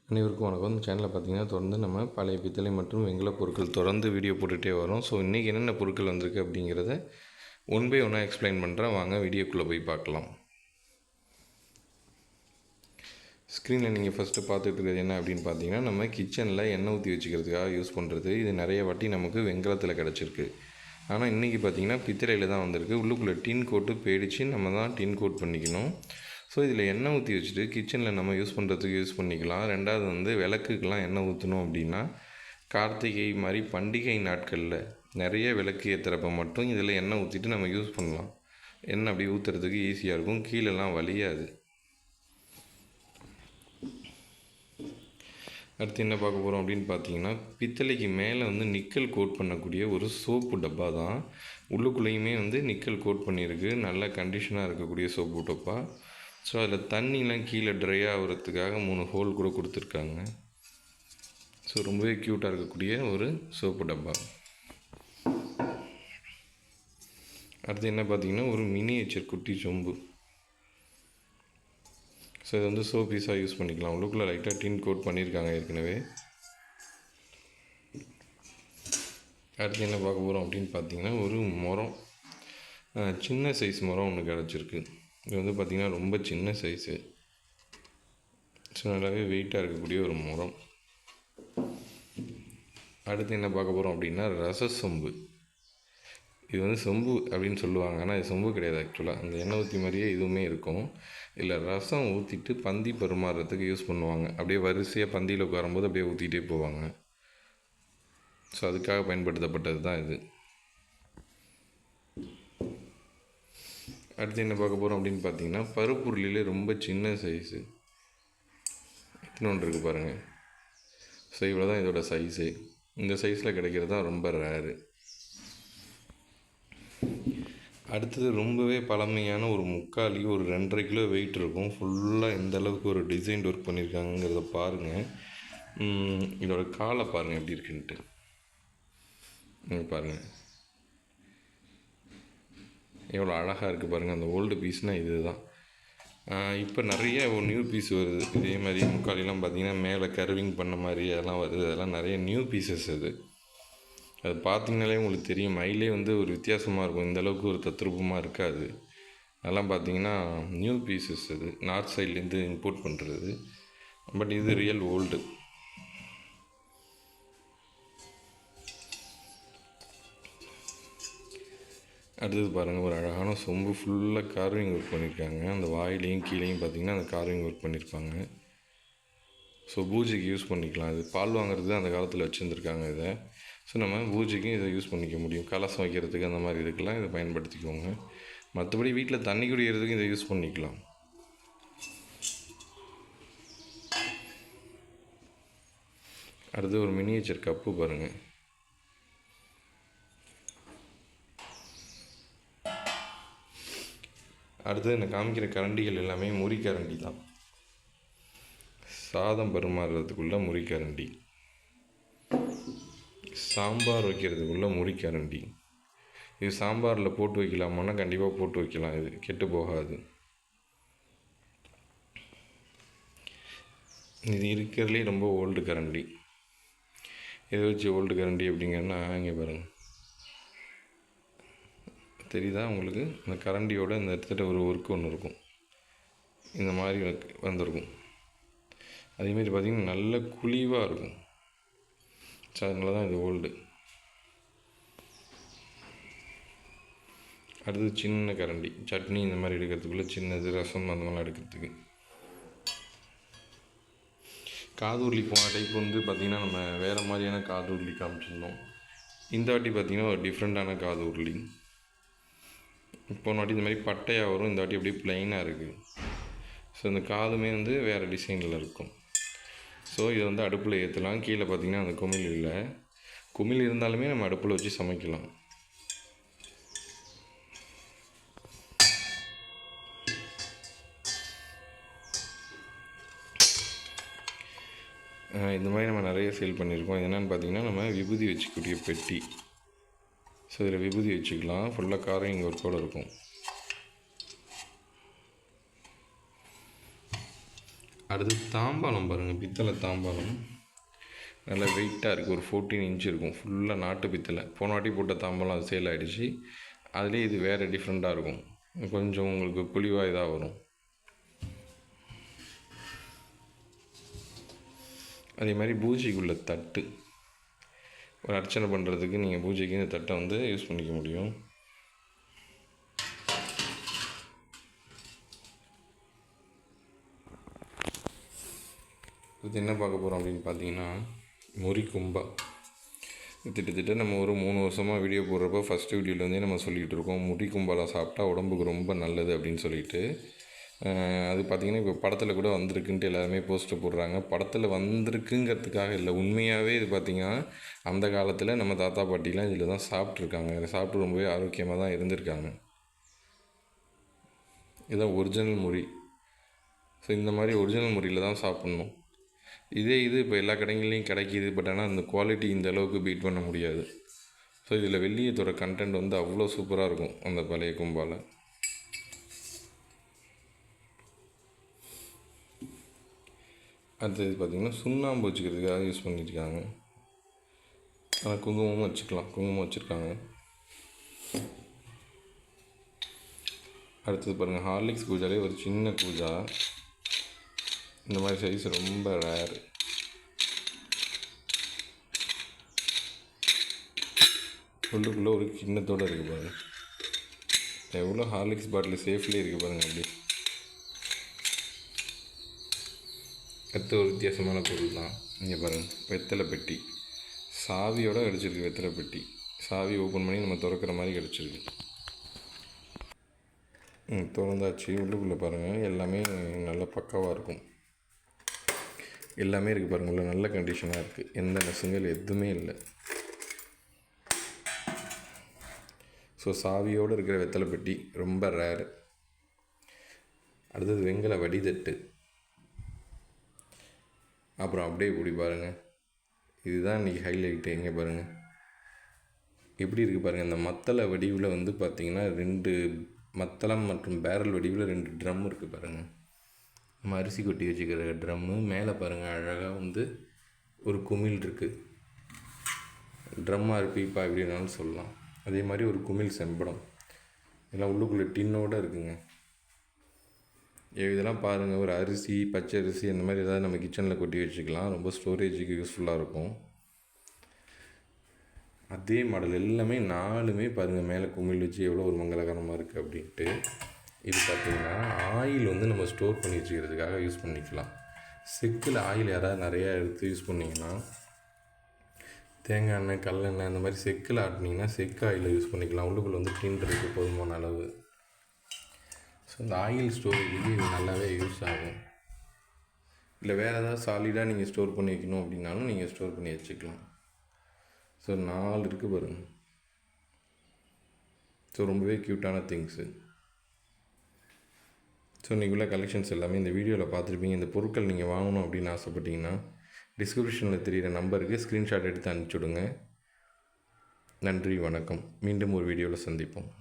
அனைவருக்கும் வணக்கம். இந்த சேனலில் பார்த்தீங்கன்னா தொடர்ந்து நம்ம பழைய பித்தளை மற்றும் வெண்கல பொருட்கள் தொடர்ந்து வீடியோ போட்டுகிட்டே வரோம். ஸோ இன்றைக்கி என்னென்ன பொருட்கள் வந்திருக்கு அப்படிங்கிறத ஒன் பை ஒன்னாக எக்ஸ்பிளைன் பண்ணுறேன். வாங்க வீடியோக்குள்ளே போய் பார்க்கலாம். ஸ்க்ரீனில் நீங்கள் ஃபஸ்ட்டு பார்த்துட்டு இருக்கிறது என்ன அப்படின்னு பார்த்தீங்கன்னா, நம்ம கிச்சனில் எண்ணெய் ஊற்றி வச்சுக்கிறதுக்காக யூஸ் பண்ணுறது. இது நிறைய வாட்டி நமக்கு வெண்கலத்தில் கிடச்சிருக்கு. ஆனால் இன்றைக்கி பார்த்திங்கன்னா பித்தளையில் தான் வந்திருக்கு. உள்ளுக்குள்ளே டின் கோட்டு போயிடுச்சு. நம்ம தான் டின் கோட் பண்ணிக்கணும். ஸோ இதில் எண்ணெய் ஊற்றி வச்சுட்டு கிச்சனில் நம்ம யூஸ் பண்ணுறதுக்கு யூஸ் பண்ணிக்கலாம். ரெண்டாவது விளக்குக்கெலாம் எண்ணெய் ஊற்றணும் அப்படின்னா, கார்த்திகை மாதிரி பண்டிகை நாட்களில் நிறைய விளக்கு ஏற்றுறப்ப மட்டும் இதில் எண்ணெய் ஊற்றிட்டு நம்ம யூஸ் பண்ணலாம். எண்ணெய் அப்படி ஊற்றுறதுக்கு ஈஸியாக இருக்கும், கீழெல்லாம் வலியாது. அடுத்து என்ன பார்க்க போகிறோம் அப்படின்னு பார்த்தீங்கன்னா, பித்தளைக்கு மேலே நிக்கல் கோட் பண்ணக்கூடிய ஒரு சோப்பு டப்பா தான். உள்ளுக்குள்ளேயுமே நிக்கல் கோட் பண்ணியிருக்கு. நல்ல கண்டிஷனாக இருக்கக்கூடிய சோப்பு டப்பா. ஸோ அதில் தண்ணிலாம் கீழே ட்ரை ஆகிறதுக்காக 3 ஹோல் கூட கொடுத்துருக்காங்க. ஸோ ரொம்பவே க்யூட்டாக இருக்கக்கூடிய ஒரு சோப்பு டப்பா. அடுத்து என்ன பார்த்திங்கன்னா, ஒரு மினியேச்சர் குட்டி சொம்பு. ஸோ இது சோப் பீஸாக யூஸ் பண்ணிக்கலாம். உள்ளுக்குள்ளே லைட்டாக டின் கோட் பண்ணியிருக்காங்க ஏற்கனவே. அடுத்து என்ன பார்க்க போகிறோம் அப்படின்னு பார்த்தீங்கன்னா, ஒரு முறம், சின்ன சைஸ் முறம் ஒன்று கிடச்சிருக்கு. இது பார்த்திங்கன்னா ரொம்ப சின்ன சைஸு. ஸோ நல்லாவே வெயிட்டாக இருக்கக்கூடிய ஒரு முறம். அடுத்து என்ன பார்க்க போகிறோம் அப்படின்னா, ரச சொம்பு. இது சொம்பு அப்படின்னு சொல்லுவாங்க, ஆனால் இது சொம்பு கிடையாது. ஆக்சுவலாக அந்த எண்ணெய் ஊற்றி மாதிரியே இதுவுமே இருக்கும். இதில் ரசம் ஊற்றிட்டு பந்தி பரிமாறுறதுக்கு யூஸ் பண்ணுவாங்க. அப்படியே வரிசையாக பந்தியில் உட்காரும்போது அப்படியே ஊற்றிட்டே போவாங்க. ஸோ அதுக்காக பயன்படுத்தப்பட்டது தான் இது. அடுத்து என்ன பார்க்க போகிறோம் அப்படின்னு பார்த்தீங்கன்னா, பருப்புருளிலே ரொம்ப சின்ன சைஸு இன்னொன்று இருக்குது பாருங்கள். ஸோ இவ்வளோ தான் இதோட சைஸு. இந்த சைஸில் கிடைக்கிறது தான் ரொம்ப ரேரு. அடுத்தது ரொம்பவே பழமையான ஒரு முக்காலி, ஒரு 2.5 கிலோ வெயிட் இருக்கும். ஃபுல்லாக எந்த அளவுக்கு ஒரு டிசைன் ஒர்க் பண்ணியிருக்காங்கிறத பாருங்கள். இதோட காலை பாருங்கள் எப்படி இருக்குன்ட்டு. பாருங்கள் எவ்வளோ அழகாக இருக்குது பாருங்கள். அந்த ஓல்டு பீஸ்னால் இது தான். இப்போ நிறைய ஒரு நியூ பீஸ் வருது. இதே மாதிரி முக்காலிலாம் பார்த்திங்கன்னா மேலே கர்விங் பண்ண மாதிரி அதெல்லாம் வருது. அதெல்லாம் நிறைய நியூ பீசஸ் அது பார்த்திங்கனாலே உங்களுக்கு தெரியும். மயிலே ஒரு வித்தியாசமாக இருக்கும். இந்தளவுக்கு ஒரு தத்ரூபமாக இருக்காது. அதெல்லாம் பார்த்திங்கன்னா நியூ பீசஸ். அது நார்த் சைட்லேருந்து இம்போர்ட் பண்ணுறது. பட் இது ரியல் ஓல்டு. அடுத்தது பாருங்கள், ஒரு அழகான சொம்பு. ஃபுல்லாக கார்விங் ஒர்க் பண்ணியிருக்காங்க. அந்த வாயிலையும் கீழேயும் பார்த்திங்கன்னா அந்த கார்விங் ஒர்க் பண்ணியிருப்பாங்க. ஸோ பூஜைக்கு யூஸ் பண்ணிக்கலாம். இது பால் வாங்குறது அந்த காலத்தில் வச்சுருந்துருக்காங்க இதை. ஸோ நம்ம பூஜைக்கும் இதை யூஸ் பண்ணிக்க முடியும். கலசம் வைக்கிறதுக்கு அந்த மாதிரி இதுக்கெல்லாம் இதை பயன்படுத்திக்கோங்க. மற்றபடி வீட்டில் தண்ணி குடிக்கிறதுக்கும் இதை யூஸ் பண்ணிக்கலாம். அடுத்து ஒரு மினியேச்சர் கப்பு பாருங்கள். அடுத்தது நான் காமிக்கிற கரண்டிகள் எல்லாமே முறிக்கரண்டி தான். சாதம் பரிமாறுறதுக்குள்ள முறிக்கரண்டி, சாம்பார் வைக்கிறதுக்குள்ள முறிக்கரண்டி. இது சாம்பாரில் போட்டு வைக்கலாமான்னா கண்டிப்பாக போட்டு வைக்கலாம். இது கெட்டு போகாது. இது இருக்கிறதுலே ரொம்ப ஓல்டு கரண்டி. இதை வச்சு ஓல்டு கரண்டி அப்படிங்கன்னா இங்கே பாருங்கள், தெரியுதா உங்களுக்கு? இந்த கரண்டியோட இந்த இடத்துல ஒரு ஒர்க்கு ஒன்று இருக்கும். இந்த மாதிரி வந்திருக்கும். அதேமாரி பார்த்திங்கன்னா நல்ல குழிவாக இருக்கும். ஸோ அதனால தான் இது ஓல்டு. அடுத்து சின்ன கரண்டி, சட்னி இந்த மாதிரி எடுக்கிறதுக்குள்ளே சின்னது, ரசம் அந்த மாதிரிலாம் எடுக்கிறதுக்கு. காதூர்லி போன டைப் பார்த்திங்கன்னா நம்ம வேறு மாதிரியான காதூர்லி காமிச்சிருந்தோம். இந்த வாட்டி பார்த்திங்கன்னா ஒரு டிஃப்ரெண்ட்டான காதூர்லி. போன வாட்டி இந்த மாதிரி பட்டையாக வரும். இந்த வாட்டி அப்படியே ப்ளைனாக இருக்குது. ஸோ இந்த காதுமே வேறு டிசைனில் இருக்கும். ஸோ இதை அடுப்பில் ஏற்றலாம். கீழே பார்த்திங்கன்னா அந்த குமிழ் இல்லை. குமிழ் இருந்தாலுமே நம்ம அடுப்பில் வச்சு சமைக்கலாம். இந்த மாதிரி நம்ம நிறைய சேல் பண்ணியிருக்கோம். இது என்னென்னு பார்த்திங்கன்னா நம்ம விபூதி வச்சுக்கூடிய பெட்டி. ஸோ இதில் விபூதி வச்சுக்கலாம். ஃபுல்லாக கார்விங் ஒர்க்கோடு இருக்கும். அடுத்து தாம்பாளம் பாருங்கள், பித்தளை தாம்பாளம் நல்லா வெயிட்டாக இருக்குது. ஒரு 14 இன்ச் இருக்கும். ஃபுல்லாக நாட்டு பித்தளை. போன வாட்டி போட்ட தாம்பாளம் அது சேல் ஆகிடுச்சு. அதுலேயே இது வேறு டிஃப்ரெண்ட்டாக இருக்கும். கொஞ்சம் உங்களுக்கு குழிவாக இதாக வரும். அதே மாதிரி பூஜைக்குள்ள தட்டு, ஒரு அர்ச்சனை பண்ணுறதுக்கு நீங்கள் பூஜைக்கு இந்த தட்டை வந்து யூஸ் பண்ணிக்க முடியும். இது என்ன பார்க்க போகிறோம் அப்படின்னு பார்த்தீங்கன்னா, முறி கும்பா. திட்டத்தட்ட நம்ம ஒரு 3 வருஷமாக வீடியோ போடுறப்போ ஃபஸ்ட்டு வீடியோலேருந்தே நம்ம சொல்லிகிட்டு இருக்கோம், முறி கும்பாலாம் சாப்பிட்டா உடம்புக்கு ரொம்ப நல்லது அப்படின்னு சொல்லிட்டு. அது பார்த்திங்கன்னா இப்போ படத்தில் கூட வந்திருக்குன்ட்டு எல்லாருமே போஸ்ட்டு போடுறாங்க. படத்தில் வந்திருக்குங்கிறதுக்காக இல்லை, உண்மையாகவே இது பார்த்திங்கன்னா அந்த காலத்தில் நம்ம தாத்தா பாட்டிலாம் இதில் தான் சாப்பிட்ருக்காங்க. இதை சாப்பிட்டு ரொம்பவே ஆரோக்கியமாக தான் இருந்திருக்காங்க. இதுதான் ஒரிஜினல் முறி. ஸோ இந்த மாதிரி ஒரிஜினல் முறியில் தான் சாப்பிட்ணும். இது இப்போ எல்லா கடைகள்லையும் கிடைக்கிது. பட் ஆனால் அந்த குவாலிட்டி இந்த அளவுக்கு பீட் பண்ண முடியாது. ஸோ இதில் வெள்ளியத்தோட கண்டென்ட் வந்து அவ்வளோ சூப்பராக இருக்கும் அந்த பழைய கும்பால். அடுத்தது பார்த்திங்கன்னா சுண்ணாம்பு வச்சுக்கிறதுக்காக யூஸ் பண்ணியிருக்காங்க. ஆனால் குங்குமமும் வச்சுக்கலாம், குங்குமம் வச்சுருக்காங்க. அடுத்தது பாருங்கள், ஹார்லிக்ஸ் கூஜாலே ஒரு சின்ன கூஜா. இந்த மாதிரி சைஸ் ரொம்ப ரேர். உள்ளுக்குள்ளே ஒரு கிண்ணத்தோடு இருக்குது பாருங்கள். எவ்வளோ ஹார்லிக்ஸ் பாட்டில் சேஃப்லேயே இருக்குது பாருங்கள். அப்படி அடுத்த ஒரு வித்தியாசமான பொருள் தான் இங்கே பாருங்கள், வெத்தலை பெட்டி. சாவியோடு கிடச்சிருக்கு வெத்தலை பெட்டி. சாவி ஓப்பன் பண்ணி நம்ம திறக்கிற மாதிரி கிடச்சிருக்கு. திறந்தாச்சு. உள்ளுக்குள்ளே பாருங்கள், எல்லாமே நல்ல பக்காவாக இருக்கும். எல்லாமே இருக்குது பாருங்கள், உள்ள நல்ல கண்டிஷனாக இருக்குது. எந்த நெசுங்கள் எதுவுமே இல்லை. ஸோ சாவியோடு இருக்கிற வெத்தலை பெட்டி ரொம்ப ரேரு. அடுத்தது வெங்கல வடிதட்டு. அப்புறம் அப்படியே இப்படி பாருங்கள், இதுதான் இன்றைக்கி ஹைலைட்டு. எங்கே பாருங்கள் எப்படி இருக்குது பாருங்கள். இந்த மத்தள வடிவில் வந்து பார்த்திங்கன்னா 2 மத்தளம் மற்றும் பேரல் வடிவில் 2 ட்ரம் இருக்குது பாருங்கள். நம்ம அரிசி கொட்டி வச்சுக்கிற ட்ரம்மு. மேலே பாருங்கள் அழகாக வந்து ஒரு குமிழ் இருக்குது. ட்ரம்மாக இருப்பீப்பா எப்படின்னாலும் சொல்லலாம். அதே மாதிரி ஒரு குமிழ் செம்படம். இதெல்லாம் உள்ளுக்குள்ளே டின்னோடு இருக்குங்க. இதெல்லாம் பாருங்கள், ஒரு அரிசி, பச்சை அரிசி அந்த மாதிரி ஏதாவது நம்ம கிச்சனில் கொட்டி வச்சுக்கலாம். ரொம்ப ஸ்டோரேஜுக்கு யூஸ்ஃபுல்லாக இருக்கும். அதே மாடல் எல்லாமே 4மே பாருங்கள், மேலே குமிழ் வச்சு எவ்வளோ ஒரு மங்களகரமாக இருக்குது அப்படின்ட்டு. இது பார்த்திங்கன்னா ஆயில் வந்து நம்ம ஸ்டோர் பண்ணி வச்சுக்கிறதுக்காக யூஸ் பண்ணிக்கலாம். செக்கில் ஆயில் யாராவது நிறையா எடுத்து யூஸ் பண்ணிங்கன்னா, தேங்காய் எண்ணெய், கல்லெண்ணெய் இந்த மாதிரி செக்கில் ஆட்டினீங்கன்னா செக்கு ஆயிலில் யூஸ் பண்ணிக்கலாம். உள்ளுக்குள்ளே வந்து டின் இருக்குது போதுமான அளவு. ஸோ இந்த ஆயில் ஸ்டோரேஜுக்கு இது நல்லாவே யூஸ் ஆகும். இல்லை வேறு ஏதாவது சாலிடாக நீங்கள் ஸ்டோர் பண்ணி வைக்கணும் அப்படின்னாலும் நீங்கள் ஸ்டோர் பண்ணி வச்சுக்கலாம். ஸோ 4 இருக்குது பாருங்கள். ஸோ ரொம்பவே க்யூட்டான திங்ஸு. ஸோ இன்றைக்கி உள்ள கலெக்ஷன்ஸ் எல்லாமே இந்த வீடியோவில் பார்த்துருப்பீங்க. இந்த பொருட்கள் நீங்கள் வாங்கணும் அப்படின்னு ஆசைப்பட்டீங்கன்னா டிஸ்கிரிப்ஷனில் தெரிகிற நம்பருக்கு ஸ்க்ரீன்ஷாட் எடுத்து அனுப்பிச்சுடுங்க. நன்றி, வணக்கம். மீண்டும் ஒரு வீடியோவில் சந்திப்போம்.